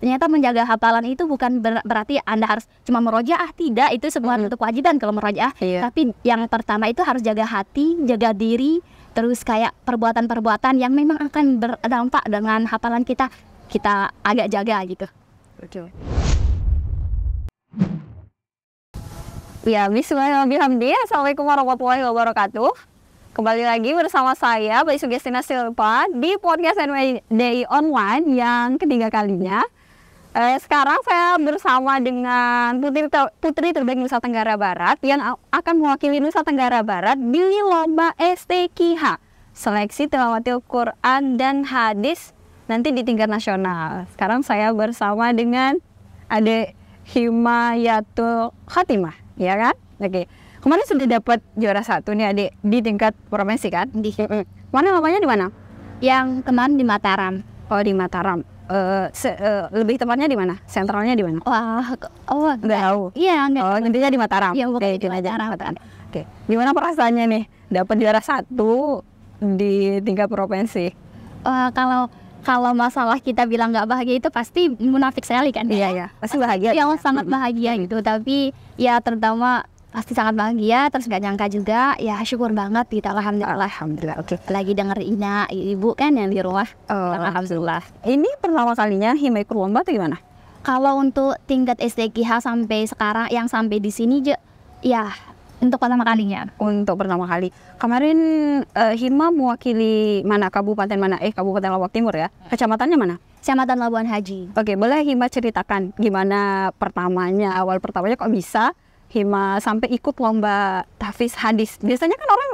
ternyata menjaga hafalan itu bukan berarti Anda harus cuma merojaah, tidak, itu semua bentuk kewajiban kalau merojaah. Tapi yang pertama itu harus jaga hati, jaga diri, terus kayak perbuatan-perbuatan yang memang akan berdampak dengan hafalan kita agak jaga gitu. Betul. Ya, bismillahirrahmanirrahim. Assalamualaikum warahmatullahi wabarakatuh. Kembali lagi bersama saya, Mbak Sugestina Silva, di podcast NWDI Online yang ketiga kalinya. Sekarang saya bersama dengan putri terbaik Nusa Tenggara Barat yang akan mewakili Nusa Tenggara Barat di lomba STQH, Seleksi Tilawatil Quran dan Hadis, nanti di tingkat nasional. Sekarang saya bersama dengan Ade Himayatul Khatimah, ya kan? Oke. Kemarin sudah dapat juara 1 nih Adik di tingkat provinsi kan? Mana namanya di mana? Yang kemarin di Mataram. Oh, di Mataram. Lebih tepatnya di mana? Sentralnya di mana? Wah, nggak tahu. Iya, nggak. Oh, intinya di Mataram. Iya, di Mataram. Oke. Gimana perasaannya nih dapat juara 1 di tingkat provinsi? Kalau masalah kita bilang nggak bahagia itu pasti munafik sekali kan? Iya, pasti bahagia. Yang sangat bahagia gitu, tapi ya terutama pasti sangat bahagia, terus gak nyangka juga, ya syukur banget gitu, alhamdulillah. Oke. Lagi denger Ina, ibu kan yang di rumah, alhamdulillah. Ini pertama kalinya Hima ikut lomba atau gimana? Kalau untuk tingkat STQH sampai sekarang, yang sampai di sini ya untuk pertama kalinya. Untuk pertama kali. Kemarin Hima mewakili mana? Kabupaten mana? Kabupaten Lombok Timur ya? Kecamatannya mana? Kecamatan Labuan Haji. Oke, boleh Hima ceritakan gimana awal pertamanya kok bisa Hima sampai ikut lomba tahfiz hadis. Biasanya kan orang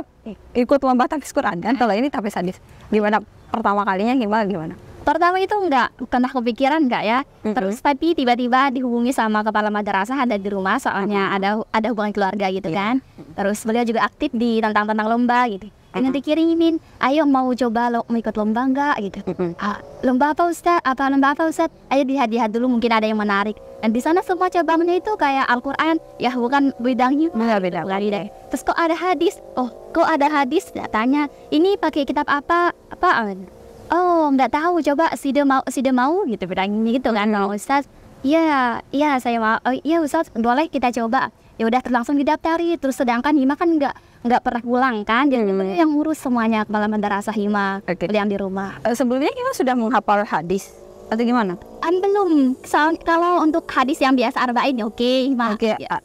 ikut lomba tahfiz Quran kan, kalau ini tahfiz hadis. Gimana pertama kalinya Hima gimana? Pertama itu nggak pernah kepikiran nggak ya. Terus tapi tiba-tiba dihubungi sama kepala madrasah, ada di rumah soalnya ada hubungan keluarga gitu kan. Terus beliau juga aktif di tentang lomba gitu. Dengan dikirimin, ayo mau coba mau ikut lomba nggak gitu. Lomba apa Ustaz? Lomba apa Ustaz? Ayo lihat dulu, mungkin ada yang menarik. Dan di sana semua cabangnya itu kayak Al-Quran, ya bukan bidangnya. Beda. Terus kok ada hadis? Kok ada hadis? Tanya, ini pakai kitab apa? Apaan? Oh, nggak tahu. Coba Sida mau gitu bilangnya gitu kan, Ustaz. Iya saya mau. Oh iya Ustaz, boleh kita coba. Ya udah langsung didaftari. Terus sedangkan Hima kan nggak pernah pulang kan, jadi yang ngurus semuanya kepala madrasah Hima yang di rumah. Sebelumnya Hima sudah menghafal hadis atau gimana? Belum. Kalau untuk hadis yang biasa arba'in Hima.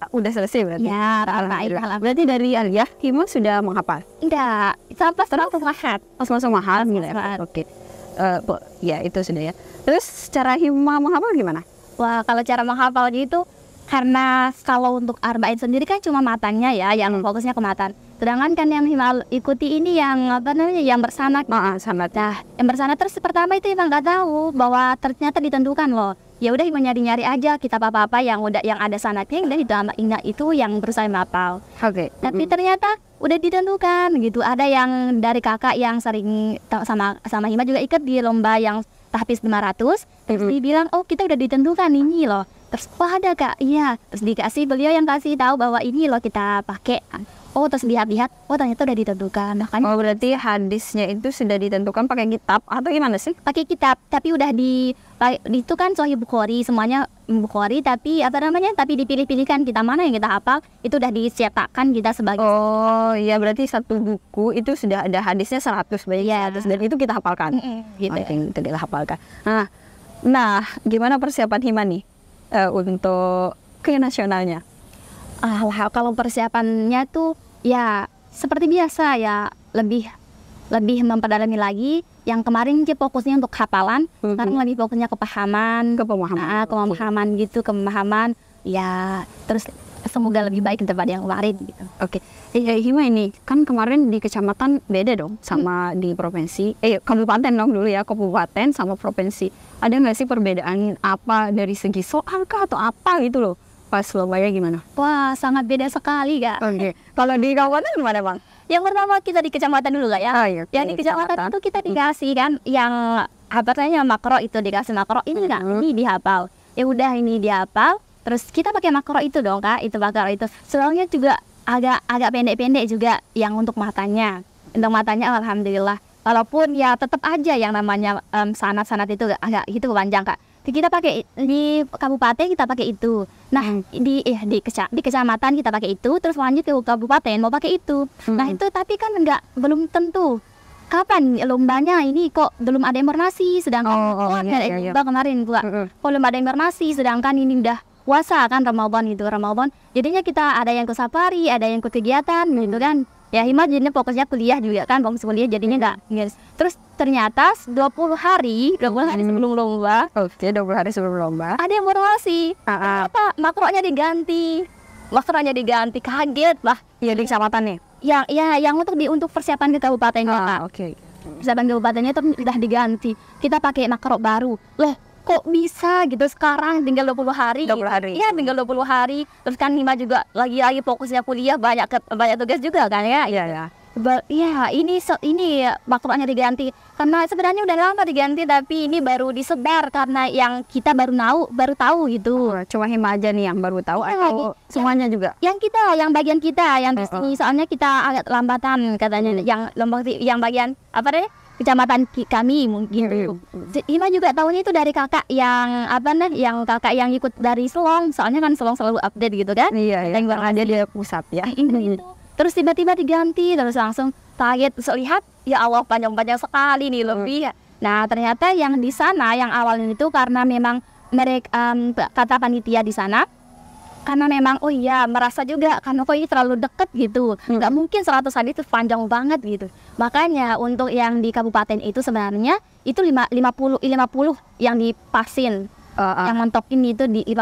Udah selesai berarti. Ya, arba'in. Berarti dari aliyah Hima sudah menghafal? Enggak, sampai langsung mahal. Pas langsung mahal gitu. Oke. Ya itu sudah ya. Terus cara Hima menghafal gimana? Wah, kalau cara menghafal gitu, karena kalau untuk arba'in sendiri kan cuma matanya ya, yang fokusnya ke matan. Sedangkan kan yang Hima ikuti ini yang yang bersanad. Sanad. Nah, yang bersanad terus pertama itu Hima nggak tahu bahwa ternyata ditentukan loh. Ya udah Hima nyari-nyari aja kitab apa yang ada sanadnya, dan itu yang berusaha menghafal. Oke. Tapi ternyata udah ditentukan gitu. Ada yang dari kakak yang sering sama Hima juga ikut di lomba yang tahfiz 500. Terus dibilang, oh kita udah ditentukan ini loh. Terus ada kak, iya. Terus beliau yang kasih tahu bahwa ini loh kita pakai. Oh terus lihat, oh ternyata udah ditentukan. Makanya, berarti hadisnya itu sudah ditentukan pakai kitab atau gimana sih? Pakai kitab, tapi udah itu kan Sahih Bukhari, semuanya Bukhari, tapi tapi dipilih-pilihkan kita mana yang kita hafal, itu udah dicetakkan kita sebagai. Oh iya, berarti satu buku itu sudah ada hadisnya 100 banyak. Ya, dan itu kita hafalkan. Gitu. Itu kita hafalkan. Nah, gimana persiapan Hima nih untuk ke nasionalnya? Kalau persiapannya tuh ya seperti biasa ya, lebih memperdalami lagi. Yang kemarin dia fokusnya untuk hafalan, sekarang lebih fokusnya kepemahaman gitu, ya terus semoga lebih baik daripada yang kemarin gitu. Oke. Hima ini kan kemarin di kecamatan beda dong sama di provinsi. Kabupaten dong dulu ya, kabupaten sama provinsi. Ada nggak sih perbedaan apa dari segi soal kah atau apa gitu loh? Pas lombanya gimana? Wah, sangat beda sekali kak. Oke. Kalau di kabupaten gimana bang? Yang pertama kita di kecamatan dulu kak ya. Yang di kecamatan itu kita dikasih kan yang hafalnya makro, itu dikasih makro ini kak, ini dihafal. Ya udah ini dihafal. Terus kita pakai makro itu dong kak, itu makro itu. Soalnya juga agak pendek-pendek juga yang untuk matanya. Untuk matanya alhamdulillah. Walaupun ya tetap aja yang namanya sanad-sanad itu agak gitu panjang kak. kita pakai di kabupaten kita pakai itu. Nah, di kecamatan kita pakai itu, terus lanjut ke kabupaten mau pakai itu. Nah, itu tapi kan belum tentu kapan lombanya ini kok belum ada informasi, sedangkan lomba kemarin pula kok belum ada informasi, sedangkan ini udah puasa kan Ramadan. Jadinya kita ada yang ke safari, ada yang ke kegiatan gitu kan. Ya Hima jadinya fokusnya kuliah juga kan, fokus kuliah jadinya enggak. Terus ternyata 20 hari sebelum lomba. Oke, 20 hari sebelum lomba. Ada informasi. Apa makronya diganti. Kaget lah. Ya di kecamatan nih. Yang untuk persiapan ke kabupatennya. Oke. Persiapan kabupatennya itu udah diganti. Kita pakai makro baru. Loh, kok bisa gitu sekarang tinggal 20 hari. 20 hari. Iya, tinggal 20 hari. Terus kan Hima juga lagi fokusnya kuliah, banyak tugas juga kan ya. Iya. Iya, ini makronya diganti. Karena sebenarnya udah lama diganti, tapi ini baru disebar karena yang kita baru tahu gitu. Cuma Hima aja nih yang baru tahu atau semuanya juga? Yang bagian kita yang di sini, soalnya kita agak lambatan katanya. Yang bagian apa deh? Kecamatan kami mungkin. Ima juga tahunya itu dari kakak yang kakak yang ikut dari Selong, soalnya kan Selong selalu update gitu kan. Iya. Yang ada di pusat ya. Terus tiba-tiba diganti, terus langsung kaget, terus lihat ya Allah panjang-panjang sekali nih lebih. Nah ternyata yang di sana yang awalnya itu karena memang mereka kata panitia di sana, karena memang merasa juga karena kok ini terlalu dekat gitu, nggak mungkin 100 hari itu panjang banget gitu. Makanya untuk yang di kabupaten itu sebenarnya itu 50 yang dipasin. Yang mentokin itu di 50.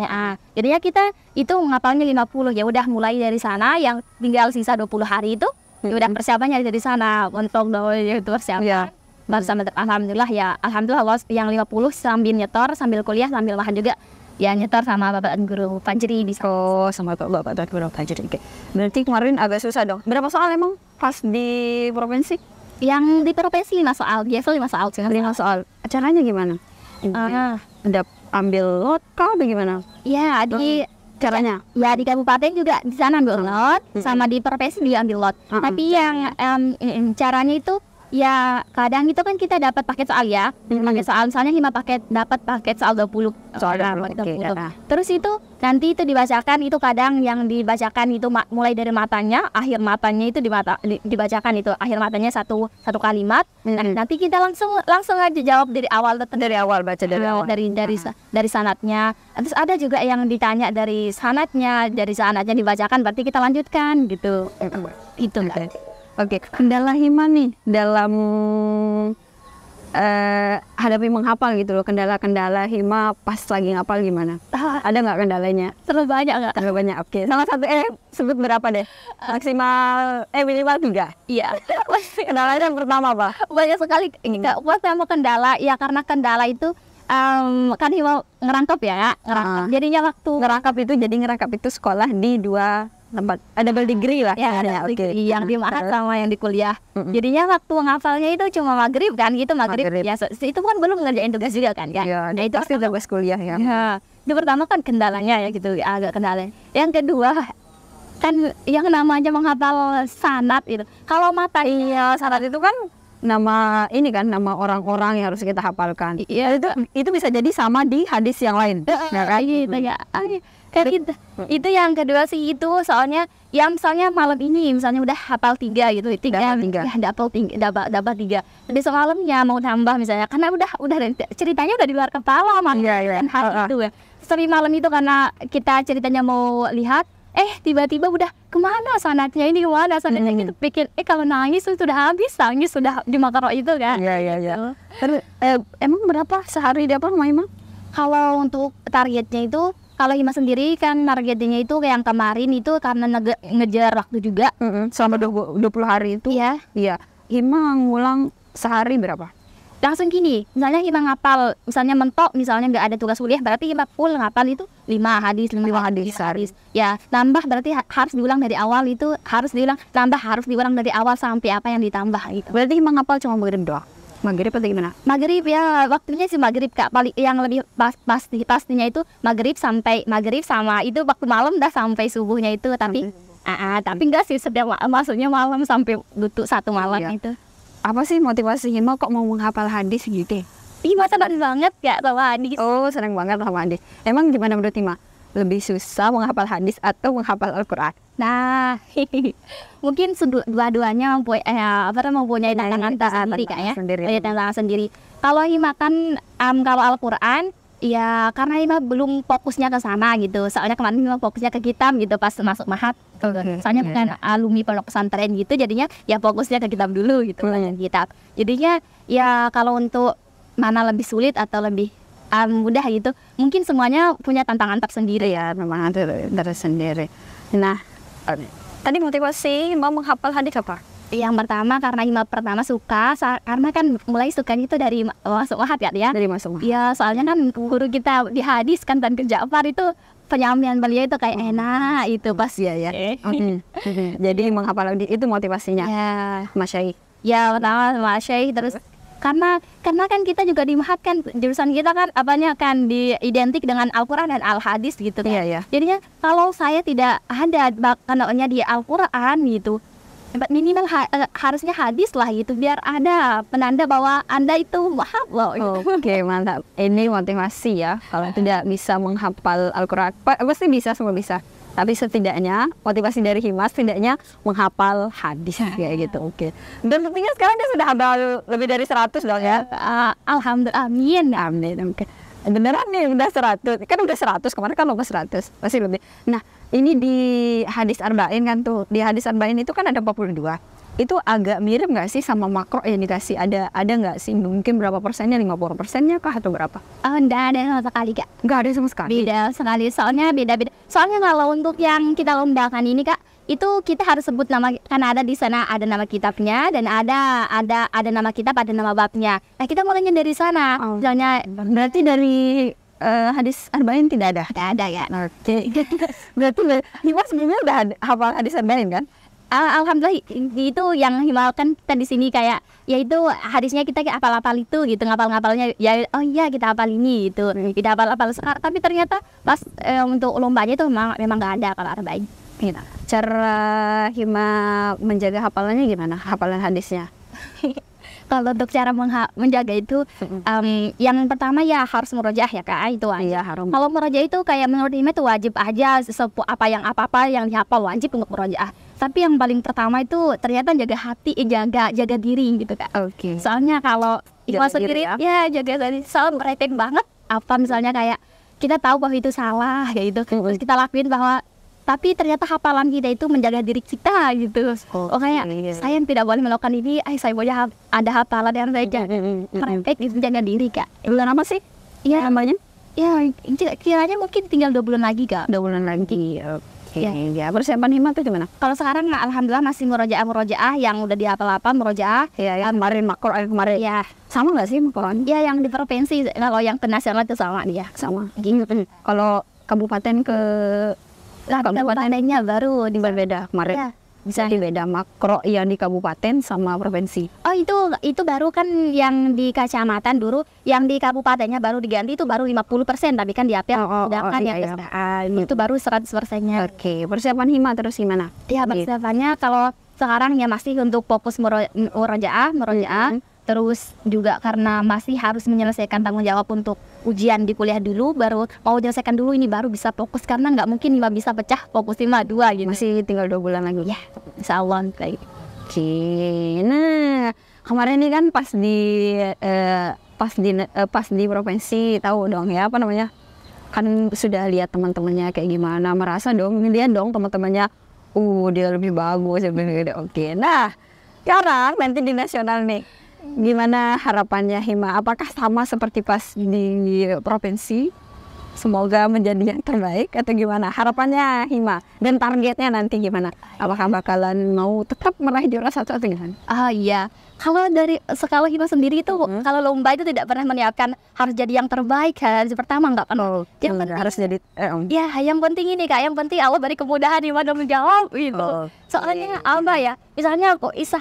Nah, jadinya kita itu ngapalnya 50. Ya udah mulai dari sana, yang tinggal sisa 20 hari itu ya udah persiapannya dari sana untuk itu persiapan. Alhamdulillah Allah yang 50 sambil nyetor, sambil kuliah, sambil makan juga. Ya nyetor sama Bapak dan Guru Fajri di sana. Sama Bapak dan Guru Fajri. Berarti kemarin agak susah dong. Berapa soal emang pas di provinsi? Yang di provinsi 5 soal, biasa 5 soal. 5 soal. Acaranya gimana? Ada ambil lot kah bagaimana? Ya di caranya. Ya di kabupaten juga di sana ambil lot, sama di provinsi juga ambil lot. Tapi yang caranya itu ya kadang itu kan kita dapat paket soal ya. Paket soal misalnya Hima dapat paket soal 20. Terus itu nanti itu dibacakan, itu kadang yang dibacakan itu mulai dari matanya, akhir matanya itu dibacakan itu akhir matanya satu kalimat. Nanti kita langsung aja jawab dari awal baca dari sanadnya. Terus ada juga yang ditanya dari sanadnya dibacakan, berarti kita lanjutkan gitu. Itu kan. Oke, kendala Hima nih dalam hadapi menghafal gitu loh, kendala Hima pas lagi ngapal gimana? Ada nggak kendalanya? Terlalu banyak nggak? Terlalu banyak. Oke, salah satu sebut berapa deh? Maksimal minimal 3. Iya. Kendalanya yang pertama apa? Banyak sekali. Pertama kendala ya karena kendala itu kan Hima ngerangkap ya. Jadinya waktu ngerangkap itu sekolah di 2 tempat, double degree lah ya, yang di Mahat sama yang di kuliah. Jadinya waktu ngafalnya itu cuma maghrib kan gitu, maghrib. Ya itu kan belum ngerjain tugas juga kan ya, itu pasti tugas kuliah ya. Itu pertama kan kendalanya ya gitu, agak kendala. Yang kedua kan yang namanya menghafal sanad itu, kalau sanad itu kan nama orang-orang yang harus kita hafalkan. Iya, itu bisa jadi sama di hadis yang lain. Itu yang kedua sih, itu soalnya ya misalnya malam ini misalnya udah hafal 3 gitu, dapat 3. Besok malamnya mau tambah misalnya karena udah ceritanya udah di luar kepala dan hari itu ya. Sering malam itu karena kita ceritanya mau lihat, tiba-tiba udah kemana sanadnya gitu, pikir kalau nangis sudah habis, sudah di makro itu kan. Iya. Terus emang berapa sehari dapat Hima? Kalau untuk targetnya itu, kalau Hima sendiri kan targetnya itu kayak yang kemarin itu karena ngejar waktu juga. Selama 20 hari itu. Iya. Hima ngulang sehari berapa? Langsung gini, misalnya Hima ngapal, misalnya mentok, misalnya nggak ada tugas kuliah, berarti Hima full ngapal itu 5 hadis sehari. Ya, tambah berarti harus diulang dari awal, itu harus diulang dari awal sampai apa yang ditambah gitu. Berarti Hima ngapal cuma maghrib doang? Maghrib atau gimana? Maghrib ya, waktunya sih maghrib Kak. Paling yang lebih pastinya itu maghrib sama itu waktu malam dah sampai subuhnya itu. Tapi enggak sih, maksudnya malam sampai butuh 1 malam itu. Apa sih motivasi Hima kok mau menghafal hadis gitu? Hima senang banget Kak sama hadis. Oh, senang banget sama hadis. Emang gimana menurut Hima? Lebih susah menghafal hadis atau menghafal Al-Quran? Nah, mungkin dua-duanya mempunyai tantangan tersendiri Kak ya. Tantangan sendiri. Kalau Hima kan kalau Al-Quran ya karena Hima belum fokusnya ke sana gitu. Soalnya kemarin Hima fokusnya ke kitab gitu pas masuk mahat. Soalnya bukan alumni pondok pesantren gitu, jadinya ya fokusnya ke kitab dulu gitu, kitab. Jadinya ya kalau untuk mana lebih sulit atau lebih mudah gitu, mungkin semuanya punya tantangan tersendiri ya, memang ada tersendiri. Nah, tadi motivasi mau menghafal hadis apa? Yang pertama karena Hima pertama suka, karena kan mulai sukanya itu dari masuk mahat ya. Dari masuk mahat. Ya soalnya kan guru kita di hadis kan Tan Ja'far itu penyampaian beliau itu kayak enak itu pas ya. Jadi menghafal hadis itu motivasinya. Ya, Mas Syai. Ya pertama Mas Syai, terus karena kan kita juga di mahat kan jurusan kita kan apanya kan diidentik dengan Al-Quran dan Al-Hadis gitu kan. Iya. Jadinya kalau saya tidak ada bakatnya di Al-Quran gitu, minimal harusnya hadis lah gitu, biar ada penanda bahwa Anda itu menghafal. Oke, mantap. Ini motivasi ya. Kalau tidak bisa menghafal Al-Quran, pasti bisa, semua bisa. Tapi setidaknya motivasi dari Hima setidaknya menghafal hadis kayak gitu. Oke. Dan tentunya sekarang dia sudah hafal lebih dari 100 dong ya. Alhamdulillah, amin. Oke. Beneran nih udah 100. Kan udah 100, kemarin kan lupa 100. Masih lebih. Nah, ini di hadis arba'in kan tuh. Di hadis arba'in itu kan ada 42. Itu agak mirip nggak sih sama makro yang dikasih? Ada nggak sih? Mungkin berapa persennya? 50%-nya kah atau berapa? Nggak ada sama sekali Kak. Nggak ada sama sekali? Beda sekali, soalnya beda-beda. Soalnya kalau untuk yang kita lombakan ini Kak, itu kita harus sebut nama, karena ada di sana ada nama kitabnya dan ada nama kitab, ada nama babnya. Nah kita mulainya dari sana. Misalnya berarti dari hadis arba'in tidak ada? Tidak ada ya. Oke. Berarti Hima sebelumnya udah hafal hadis arba'in kan? Alhamdulillah itu yang Hima kan kita di sini kayak yaitu hadisnya kita hafal-hafal itu gitu, ngapal-ngapalnya ya, oh iya kita hafal ini gitu, kita hafal sekarang. Tapi ternyata pas untuk lombanya itu memang nggak ada kalau arba'in. Gitu. Cara Hima menjaga hafalannya gimana? Hafalan hadisnya? Kalau untuk cara menjaga itu yang pertama ya harus murojaah ya Kak, itu aja. Iya, harus. Kalau murojaah itu kayak menurut Hima itu wajib aja, apa yang dihafal wajib untuk murojaah. Tapi yang paling pertama itu ternyata jaga hati, jaga diri gitu Kak. Oke. Soalnya kalau Hima sendiri ya jaga diri, soal merepek banget apa misalnya kayak kita tahu bahwa itu salah kayak gitu, terus kita lakuin bahwa tapi ternyata hafalan kita itu menjaga diri kita gitu. Kayak saya tidak boleh melakukan ini, saya boleh ada hafalan yang saya jaga. Merepek itu jaga diri Kak. Bulan apa sih? Iya namanya? Ya kiranya mungkin tinggal 2 bulan lagi Kak. 2 bulan lagi. Ya, persiapan Hima tuh gimana? Kalau sekarang alhamdulillah masih murojaah yang udah dihafal murojaah. Ya, kemarin makro kemarin. Ya. Sama nggak sih makroan? Ya, yang di provinsi. Kalau yang ke nasional itu sama dia. Sama. Kalau kabupaten ke kabupatennya baru berbeda kemarin. Ya. Bisa beda makro yang di kabupaten sama provinsi. Oh itu baru kan yang di kecamatan dulu, yang di kabupatennya baru diganti itu baru 50%, tapi kan di APR sedangkan itu baru 100%-nya. Oke, persiapan Hima terus gimana? Ya persiapannya kalau sekarang ya masih untuk fokus murojaah. Terus juga karena masih harus menyelesaikan tanggung jawab untuk ujian di kuliah dulu, baru mau menyelesaikan dulu ini baru bisa fokus, karena nggak mungkin Hima bisa pecah fokus 5-2 gitu. Masih tinggal 2 bulan lagi. Ya, insya Allah kayak gitu. Oke, nah kemarin ini kan pas di provinsi tahu dong ya apa namanya, kan sudah lihat teman-temannya kayak gimana, merasa dong lihat dong teman-temannya, dia lebih bagus lebih. Oke, nah sekarang nanti di nasional nih, gimana harapannya Hima? Apakah sama seperti pas di provinsi? Semoga menjadi yang terbaik atau gimana? Harapannya Hima dan targetnya nanti gimana? Apakah bakalan mau tetap meraih juara 1 atau gimana? Iya. Kalau dari skala Hima sendiri itu kalau lomba itu tidak pernah menyiapkan harus jadi yang terbaik harus pertama, nggak pernah. Yang penting harus jadi ya yang penting ini Kak, yang penting Allah beri kemudahan Hima dalam menjawab gitu. Soalnya apa ya? Misalnya kok Isa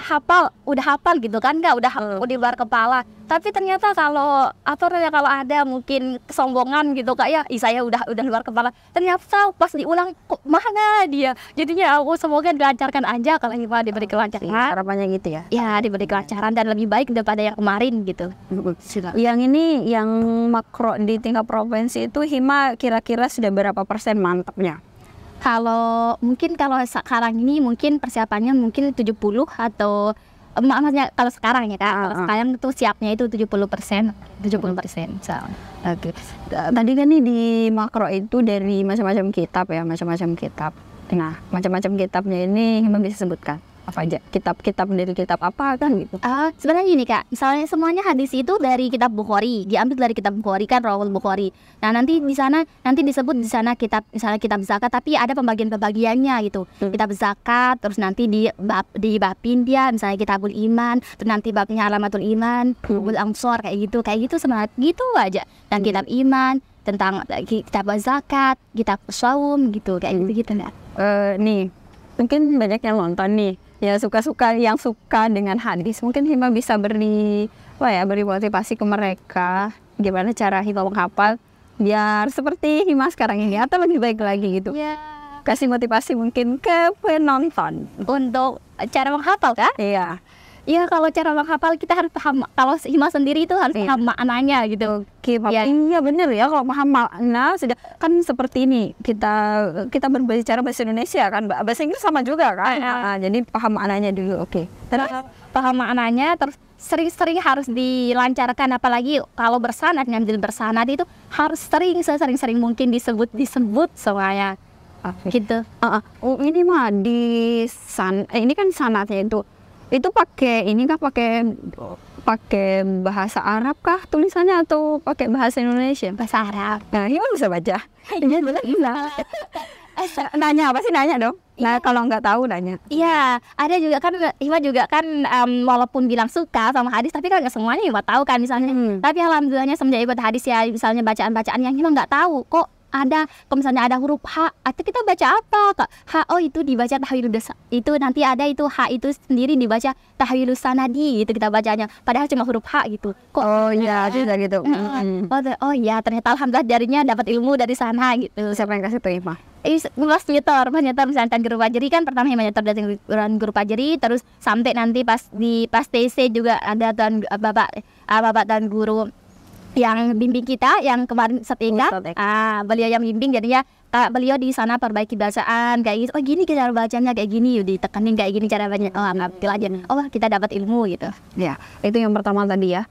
udah hafal gitu kan, nggak udah di luar kepala. Tapi ternyata kalau kalau ada mungkin kesombongan gitu kak ya, saya udah luar kepala. Ternyata pas diulang kok mana dia. Jadinya aku semoga dilancarkan aja kalau Hima diberi kelancaran. Harapannya gitu ya. Ya diberi kelancaran dan lebih baik daripada yang kemarin gitu. Yang ini yang makro di tingkat provinsi itu Hima kira-kira sudah berapa persen mantapnya? Kalau sekarang ini mungkin persiapannya mungkin 70 atau maksudnya kalau sekarang ya kak, kalau sekarang itu siapnya itu 70%. Misalnya. Oke. Tadi kan nih di makro itu dari macam-macam kitab ya, macam-macam kitab. Nah, macam-macam kitabnya ini Hima bisa sebutkan apa aja? Kitab-kitab dari kitab apa kan gitu? Sebenarnya gini kak, misalnya semuanya hadis itu dari kitab Bukhari, diambil dari kitab Bukhari kan, Rawal Bukhari. Nah nanti di sana disebut di sana kitab, misalnya kitab zakat, tapi ada pembagiannya gitu. Kitab zakat, terus nanti dibabin dia, misalnya kitabul iman, terus nanti babnya alamatul iman, bul ansor kayak gitu sebenarnya gitu aja. Dan kitab iman tentang kitab zakat, kitab saum gitu kayak gitu nggak? Nih mungkin banyak yang nonton nih ya yang suka dengan hadis, mungkin Hima bisa beri motivasi ke mereka gimana cara Hima menghafal biar seperti Hima sekarang ini atau lebih baik lagi gitu. Kasih motivasi mungkin ke penonton untuk cara menghafal kah? Iya, kalau cara menghafal kita harus paham. Kalau Hima sendiri itu harus paham maknanya gitu. Iya bener ya, kalau paham makna sudah kan seperti ini kita berbicara bahasa Indonesia kan, bahasa Inggris sama juga kan. Jadi paham maknanya dulu. Terus paham maknanya, terus sering-sering harus dilancarkan, apalagi kalau bersanad, ngambil bersanad itu harus sering mungkin disebut semuanya. Gitu. Ini mah ini kan sanadnya itu pakai ini kah, pakai bahasa Arab kah tulisannya atau pakai bahasa Indonesia? Bahasa Arab. Nah, Hima bisa baca. Iya. Nanya apa sih, nanya dong. Nah, kalau nggak tahu nanya. Iya, ada juga kan Hima juga kan walaupun bilang suka sama hadis, tapi kan nggak semuanya Hima tahu kan misalnya. Tapi alhamdulillahnya semenjak ikut hadis ya, misalnya bacaan-bacaan yang Hima nggak tahu kok. Kalau misalnya ada huruf H, atau kita baca apa kak? Itu dibaca tahwilus, itu nanti ada itu H itu sendiri dibaca tahwilus sanadi gitu kita bacanya, padahal cuma huruf H gitu. Juga gitu. Oh iya, ternyata alhamdulillah darinya dapat ilmu dari sana gitu. Siapa yang kasih tuh Hima? Mas nyetor misalnya guru Fajri kan, pertama Hima nyetor dari guru Fajri, terus sampai nanti pas TC juga ada bapak dan guru yang bimbing kita yang kemarin setingkat, beliau yang bimbing, jadinya beliau di sana perbaiki bacaan kayak gitu. Gini cara bacanya kayak gini, ditekanin kayak gini cara bacanya. Ngambil aja. Kita dapat ilmu gitu. Ya, itu yang pertama tadi ya.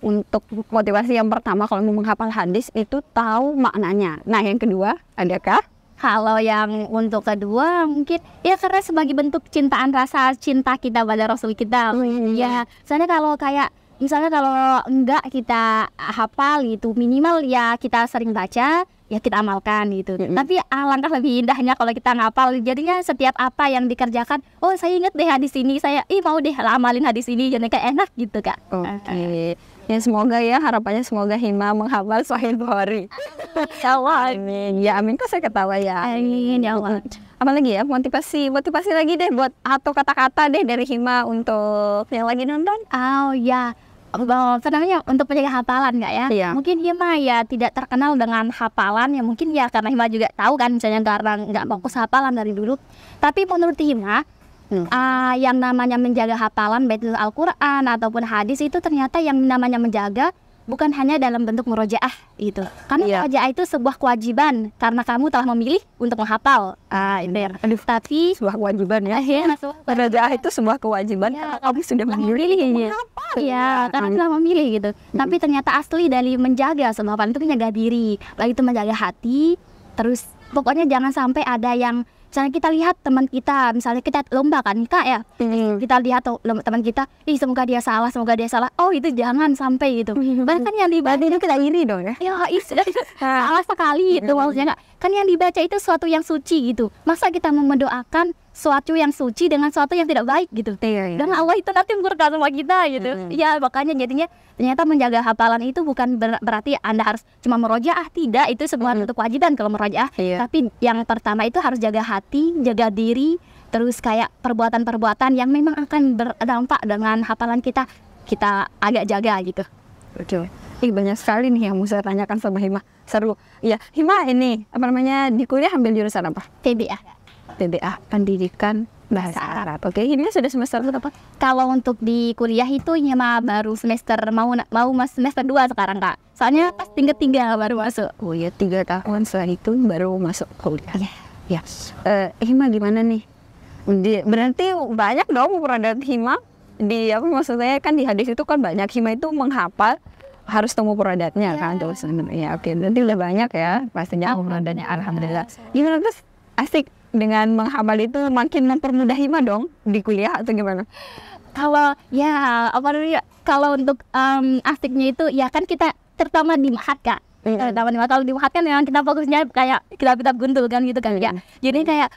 Untuk motivasi yang pertama kalau mau menghafal hadis itu tahu maknanya. Nah, yang kedua adakah? Kalau yang untuk kedua mungkin ya karena sebagai bentuk rasa cinta kita pada Rasul kita. Ya, soalnya kalau kayak misalnya kalau enggak kita hafal gitu, minimal ya kita sering baca, ya kita amalkan gitu. Tapi alangkah lebih indahnya kalau kita ngapal, jadinya setiap apa yang dikerjakan, saya inget deh hadis ini, saya mau deh amalin hadis ini, jadi kayak enak gitu kak. Ya semoga ya, harapannya semoga Hima menghafal Sahih Bukhari. Ya Allah. Amin. Ya amin, kok saya ketawa ya. Amin ya Allah. Apalagi ya, motivasi lagi deh buat atau kata-kata deh dari Hima untuk yang lagi nonton. Sebenarnya untuk penjaga hafalan nggak ya? Iya. Mungkin Hima ya tidak terkenal dengan hafalan ya, mungkin ya karena Hima juga tahu kan misalnya karena nggak fokus hafalan dari dulu. Tapi menurut Hima yang namanya menjaga hafalan baik itu Al-Quran ataupun hadis itu ternyata yang namanya menjaga bukan hanya dalam bentuk murojaah itu. Karena murojaah itu sebuah kewajiban karena kamu telah memilih untuk menghafal. Tapi sebuah kewajiban ya. Murojaah itu sebuah kewajiban karena kamu sudah memilih menghafal. Iya, karena telah memilih gitu. Tapi ternyata asli dari menjaga sebuah hafalan itu menjaga diri, baik itu menjaga hati. Terus pokoknya jangan sampai ada yang misalnya kita lihat teman kita, misalnya kita lomba kan kak ya, kita lihat teman kita, semoga dia salah, itu jangan sampai gitu. Bahkan yang dibaca itu kita iri dong ya. Salah sekali itu maksudnya, kan yang dibaca itu sesuatu yang suci gitu. Masa kita mendoakan sesuatu yang suci dengan sesuatu yang tidak baik gitu. Dan Allah itu nanti murka sama kita gitu. Ya makanya jadinya ternyata menjaga hafalan itu bukan berarti Anda harus cuma merojaah, tidak, itu sebuah bentuk kewajiban kalau merojaah. Tapi yang pertama itu harus jaga hati, jaga diri, terus kayak perbuatan-perbuatan yang memang akan berdampak dengan hafalan kita agak jaga gitu. Betul. Banyak sekali nih yang mau saya tanyakan sama Hima. Seru. Ya, Hima ini apa namanya di kuliah ambil jurusan apa? PBA. PBA, Pendidikan Bahasa Arab. Oke, ini sudah semester berapa? Kalau untuk di kuliah itu Hima baru semester mau semester 2 sekarang Kak. Soalnya pas tingkat 3 baru masuk. Oh ya, 3 tahun setelah itu baru masuk kuliah. Iya. Ya. Hima gimana nih? Berarti banyak dong peradat Hima di apa maksudnya kan di hadis itu kan banyak Hima itu menghafal harus temu peradatnya kan terus ya oke nanti udah banyak ya pastinya peradatnya alhamdulillah. Gimana terus asik dengan menghafal itu makin mempermudah Hima dong di kuliah atau gimana? Kalau ya apa namanya kalau untuk asiknya itu ya kan kita terutama di Mahat Kak. Kalau di Mahat kan memang kita fokusnya kayak kitab-kitab guntul kan gitu kan ya. Jadi kayak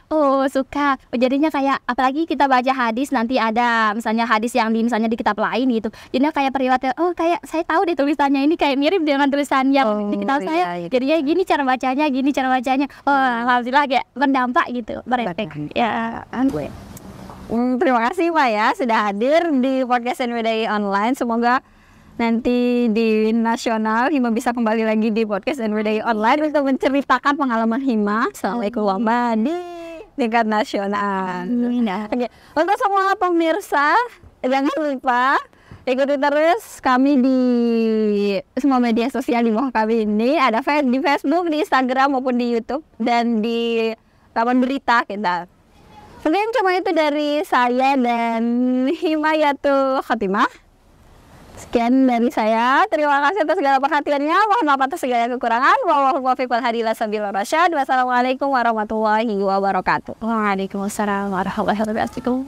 suka jadinya kayak apalagi kita baca hadis nanti ada misalnya hadis yang misalnya di kitab lain gitu. Jadinya kayak periwayatnya kayak saya tahu deh tulisannya ini kayak mirip dengan tulisan yang di kitab saya. Jadinya gini cara bacanya. Alhamdulillah kayak berdampak gitu, berefek. Ya, gue. Terima kasih Pak ya sudah hadir di podcast NWDI Online. Semoga nanti di nasional Hima bisa kembali lagi di podcast NWDI Online untuk menceritakan pengalaman Hima selama ikut lomba di tingkat nasional. Oke. Untuk semua pemirsa jangan lupa ikuti terus kami di semua media sosial di bawah kami ini ada di Facebook, di Instagram maupun di YouTube dan di laman berita kita. Mungkin cuma itu dari saya dan Himayatul Khotimah. Sekian dari saya. Terima kasih atas segala perhatiannya. Mohon maaf atas segala kekurangan. Wassalamualaikum warahmatullahi wabarakatuh. Waalaikumsalam warahmatullahi wabarakatuh.